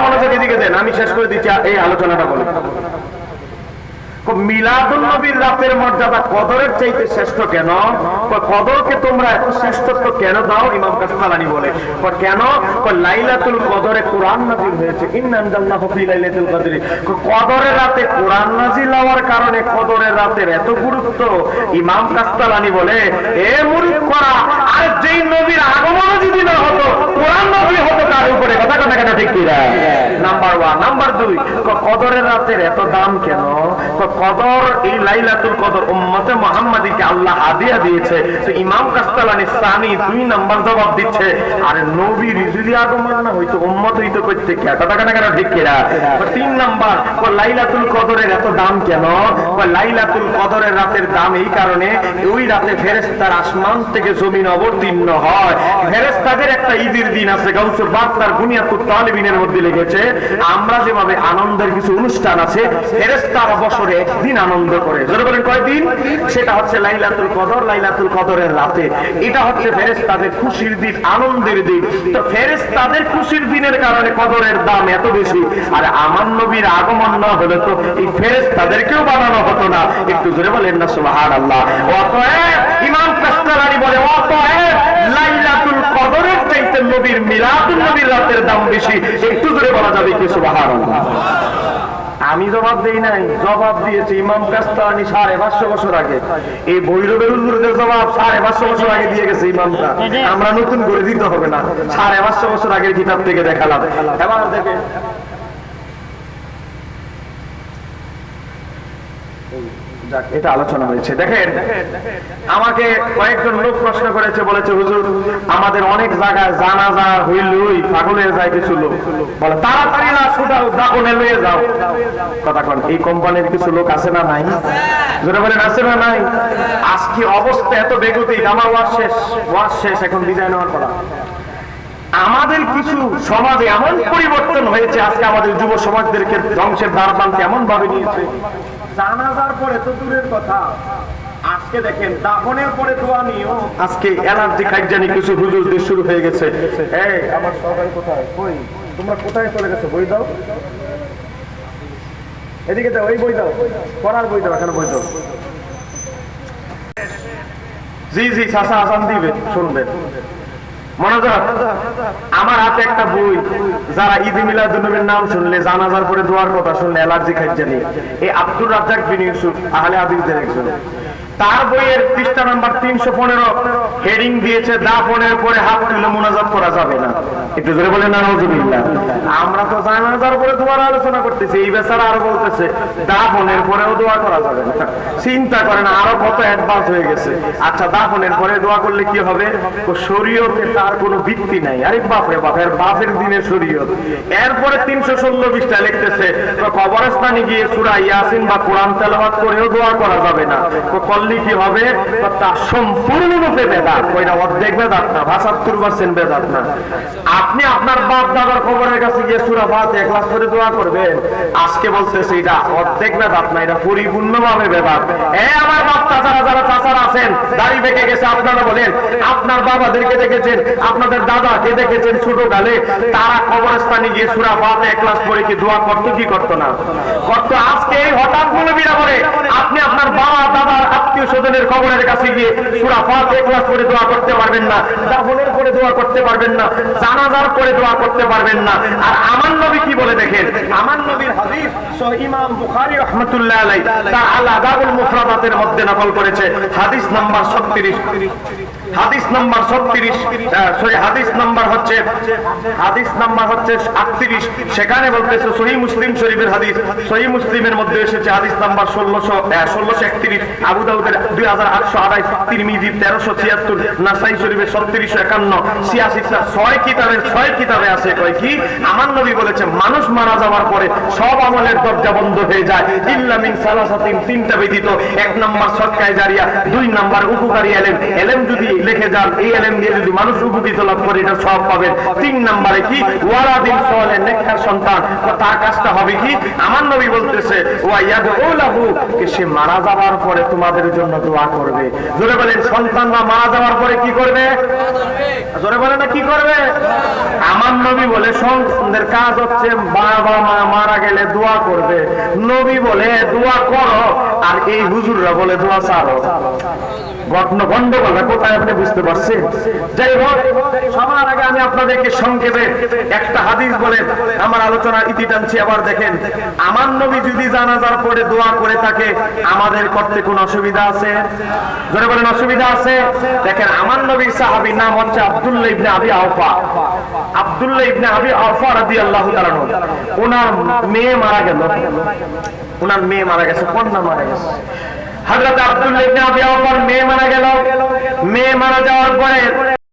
মনোযোগ দিকে দেন, আমি শেষ করে দিচ্ছি এই আলোচনাটা বলে। মিলাদুন নবীর রাতের মর্যাদা কদরের চাইতে শ্রেষ্ঠ কেন? কদরকে তোমরা এত শ্রেষ্ঠত্ব কেন দাও? ইমাম কাসসালানী বলে কেন? লাইলাতুল কদরে কোরআন নাযিল হয়েছে, ইন্না আনজালনাহু ফি লাইলাতুল কদরি। কদরের রাতে কোরআন নাযিল হওয়ার কারণে কদরের রাতের এত গুরুত্ব। ইমাম কাসসালানী বলে এ মূর্খরা, আর যেই নবীর আগমন যদি না হতো, কোরআন নাযিল হতো তার উপরে। কথা কথা কেন ঠিক কি? নাম্বার 1। নাম্বার 2, কদরের রাতের এত দাম কেন? কদর, এই লাইলাতুল কদর উম্মতে মুহাম্মাদীকে আল্লাহ হাদিয়া দিয়েছে। তো ইমাম কাসসালানী সানি 2 নাম্বার জবাব দিচ্ছে, আরে নবীর যদি আগমন না হইতো উম্মত হইতো কইতে কি? কথা কেন কেন ঠিক কি? 3 নাম্বার, লাইলাতুল কদরের এত দাম কেন? লাইলাতুল কদরের রাতের দাম এই কারণে, ওই রাতে ফেরেশতার আসমান থেকে জমিন অবতীর্ণ হয়। ফেরেশতাদের একটা ঈদের দিন আছে, গাউসুল বাগ তার বুনিয়াতুত তালিবিনের মধ্যে লিখেছে, আমরা যেভাবে আনন্দের কিছু অনুষ্ঠান আছে, ফেরেশতারা বছরে একদিন আনন্দ করে। যারা বলেন কয়দিন? সেটা হচ্ছে লাইলাতুল কদর, লাইলাতুল কদরের রাতে। এটা হচ্ছে ফেরেশতাদের খুশির দিন, আনন্দের দিন। তো ফেরেশতাদের খুশির দিনের কারণে কদরের দাম এত বেশি। আর আমার নবীর আগমন না হলে তো এই ফেরেশতাদেরকেও বানানো হতো না। একটু জোরে বলেন না সুবহানাল্লাহ। অতএব ইমাম কাসসালানী বলে, অতএব লাইলাতুল কদরের চাইতে নবীর মিলাদুন নবীর রাতের দাম বেশি। একটু জোরে বলা যাবে কি সুবহানাল্লাহ? আমি জবাব দেই নাই, জবাব দিয়েছে ইমাম কাসসালানী 550 বছর আগে। এই ভৈরবের হুজুরদের জবাব 550 বছর আগে দিয়ে গেছে ইমামটা। আমরা নতুন করে দিতে হবে না, 550 বছর আগের কিতাব থেকে দেখালাম। এবার দেখে এটা আলোচনা হয়েছে। দেখেন, আমাকে কয়েকজন লোক প্রশ্ন করেছে, বলেছে হুজুর আমাদের অনেক জায়গায় জানাজা হইলই পাগল হয়ে যায় কিছু লোক, বলে তাড়াতাড়ি না ছুটাও, দাফনে লয়ে যাও। কথা কোন, এই কোম্পানির কিছু লোক আছে না নাই? যেটা বলেন আছে না নাই? আজকে অবস্থা এত বেগতিক, আমার ওয়াজ শেষ, এখন বিদায় নেওয়ার কথা। আমাদের কিছু সমাজে এমন পরিবর্তন হয়েছে, আজকে আমাদের যুব সমাজদেরকে ধ্বংসের দ্বারপ্রান্তে এমন ভাবে নিয়েছে। জানাজার পরে তো দূরের কথা, আজকে দেখেন দাফনের পরে দোয়া নিও। আজকে এলার্জি খাইজানি কিছু হুজুরদের শুরু হয়ে গেছে। এই আমার সরকার কোথায়? কই তোমরা কোথায় চলে গেছো? বই দাও, এদিকে দাও, এই বই দাও, পড়ার বই দাও, এখানে বই দাও। জি জি চাচা আসান দিবে, শুনবেন মনোযোগ। আমার হাতে একটা বই, যারা ঈদ মিলাদুন নবীর নাম শুনলে, জানাজার পরে দোয়ার কথা শুনলে অ্যালার্জি খাইজানি, এই আব্দুর রাজ্জাক বিন ইউসুফ আহলে হাদিসদের একজন, তার বইয়ের পৃষ্ঠা নাম্বার 315 হেডিং দিয়েছে, দাফনের পরে হাত তুলে মুনাজাত করা যাবে না। একটু জোরে বলেন না নাউজুবিল্লাহ। আমরা তো জানাজার পরে দোয়ার আলোচনা করতেছি, এই বেচারা আরো বলতেছে দাফনের পরেও দোয়া করা যাবে না। চিন্তা করেন আরো কত অ্যাডভান্স হয়ে গেছে। আচ্ছা, দাফনের পরে দোয়া করলে কি হবে? শরীয়তে তার কোনো ভিত্তি নাই। আরে বাপরে বাপের বাপের দিনের শরীয়ত। এরপরে 316 পৃষ্ঠা লিখতেছে, কবরস্থানে গিয়ে সূরা ইয়াসিন বা কোরআন তেলাওয়াত করেও দোয়া করা যাবে না। কি হবে? তা সম্পূর্ণরূপে বেদাত। ওইটা অর্ধেক বেদাত না, 75% বেদাত না। আপনি আপনার বাপ দাদার কবরের কাছে গিয়ে সূরা ফাতিহা ইখলাস করে দোয়া করবেন, আজকে বলতেছে এটা অর্ধেক বেদাত না, এটা পরিপূর্ণভাবে বেদাত। আমার বাপ চাচারা, যারা চাচারা আছেন দাড়ি বেঁকে গেছে, আপনারা বলেন আপনার বাবাদেরকে দেখেছেন, আপনাদের দাদাকে দেখেছেন ছোটকালে, তারা কবরস্থানে গিয়ে সূরা ফাতিহা ইখলাস করে কি দোয়া করতো কি করতো না? করতো। আজকে এই হঠাৎ মৌলবীরা বলে আপনি আপনার বাবা দাদার আত্মীয় স্বজনের কবরের কাছে গিয়ে সূরা ফাতিহা ইখলাস করে দোয়া করতে পারবেন না, দাফনের পরে দোয়া করতে পারবেন না, জানাজার পরে দোয়া করতে পারবেন না। আর আমার নবী কি বলে দেখেন, আমার নবীর হাদিস সহিহ ইমাম বুখারী রাহমাতুল্লাহ আলাইহি তার আল আদাবুল মুফরাদাতের মধ্যে নকল করেছে, হাদিস নাম্বার 36, হাদিস নাম্বার 36, সরি হাদিস নাম্বার হচ্ছে 38। সেখানে বলতেছে সহিহ মুসলিম শরীফের হাদিস, সহিহ মুসলিমের মধ্যে এসেছে হাদিস নাম্বার 1631, আবু দাউদের 2828, তিরমিজি 1376, নাসাই শরীফের 3751, 86টা 6 কিতাবের 6 কিতাবে আছে। কয় কি? আমার নবী বলেছে মানুষ মারা যাওয়ার পরে সব আমলের দরজা বন্ধ হয়ে যায় ইল্লা মিন সালাসাতিন, 3টা ব্যতীত। 1 নাম্বার সদকায়ে জারিয়া, 2 নাম্বার উপকারী ইলম, ইলম যদি লিখে যান, এই ইলম দিয়ে যদি মানুষ উপকৃত লাভ করে এটা সওয়াব পাবেন। 3 নম্বরে কি? ওয়ালাদিন সালেহ, নেককার সন্তান, তার কাজটা হবে কি? আমার নবী বলতেছে ওয়া ইয়াদউ লাহু, সে মারা যাওয়ার পরে তোমাদের জন্য দোয়া করবে। জোরে বলেন, সন্তানরা মারা যাওয়ার পরে কি করবে? জোরে বলেন না, কি করবে? আমার নবী বলে সন্তানদের কাজ হচ্ছে বাবা মা মারা গেলে দোয়া করবে। নবী বলে দোয়া করো, আর এই হুজুররা বলে দোয়া ছাড়ো। গন্ডগোলটা কোথায় আপনি বুঝতে পারছেন? যাই হোক, সবার আগে আমি আপনাদেরকে সংক্ষেপে একটা হাদিস বলে আমার আলোচনার ইতি টানছি। আবার দেখেন, আমার নবী যদি জানাজার পরে দোয়া করে থাকে, আমাদের করতে কোন অসুবিধা আছে? জোরে বলেন, অসুবিধা আছে? দেখেন, আমার নবীর সাহাবীর নাম হচ্ছে আব্দুল্লাহ ইবনে আবি আওফা। আব্দুল্লাহ ইবনে আবি আওফা রাদিয়াল্লাহু তাআলা আনহু, ওনার মেয়ে মারা গেল। ওনার মেয়ে মারা গেছে, কন্যা মারা গেছে। হযরত আব্দুল্লাহ ইবনে আবি আওফার মেয়ে মারা গেল। মেয়ে মারা যাওয়ার পরে